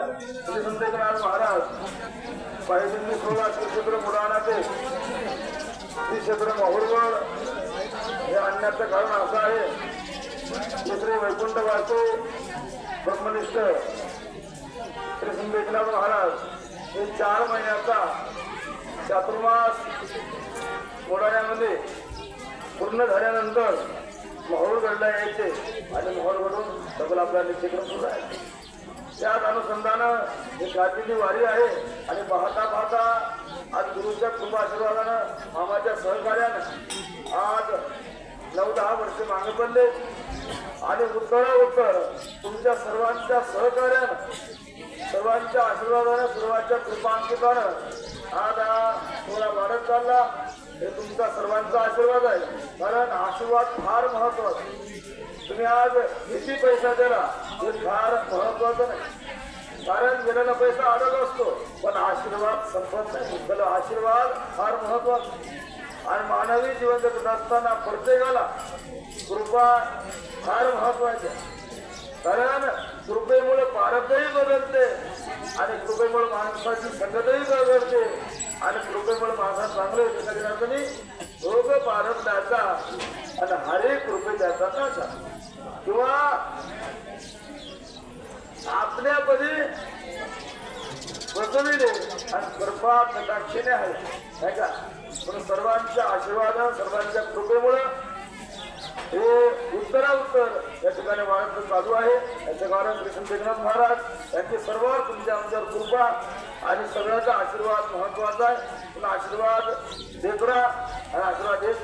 श्री संत एकनाथ महाराज पाहिजे 16 क्षेत्र मुलानाचे श्री क्षेत्र माहुरगड हे आणण्याचं कारण असं आहे की श्री वैकुंठ वासे ब्रह्मनिष्ठ श्री संत एकनाथ महाराज हे 4 महिन्याचा चातुर्मास मोडाण्यामध्ये पूर्ण झाल्यानंतर माहुरगडला यायचे आणि माहुरगडून डबल आपला नित्यक्रम सुरू आहे। त्याच अनुषंगानं ही गाठीची वारी आहे आणि पाहता पाहता आज गुरुच्या कृपा आशीर्वादानं मामाच्या सहकार्यानं आज 9-10 वर्षे मागे पडले आणि उत्तर तुमच्या सर्वांच्या सहकार्यानं सर्वांच्या आशीर्वादानं सर्वांच्या कृपांकितानं आज हा थोडा वाढत चालला। हे तुमचा सर्वांचा आशीर्वाद आहे कारण आशीर्वाद फार महत्वाचा। तुम्ही आज किती पैसा दिला हे फार महत्वाचं नाही कारण गेलेला पैसा अडत असतो पण आशीर्वाद संपत नाही। त्याला आशीर्वाद फार महत्वाचा आणि मानवी जीवन जगत असताना प्रत्येकाला कृपा फार महत्वाची कारण कृपेमुळे पारखही बदलते आणि कृपेमुळे माणसाची संगतही बदलते आणि कृपेमुळे माणसा चांगले होते रोग पारखण्याचा आणि हरे कृपे द्यायचा नाचा किंवा आपल्यापदी बसविले आणि कृपा कटाक्षेने आहे नाही का पण सर्वांच्या आशीर्वाद सर्वांच्या कृपेमुळे हे उत्तराउत्तर या ठिकाणी वाढत चालू आहे। याचे कारण श्री संत एकनाथ महाराज यांची सर्वात तुमच्या आमच्यावर कृपा आणि सगळ्याचा आशीर्वाद महत्वाचा आहे। तुला आशीर्वाद देत राहा आणि आशीर्वाद देत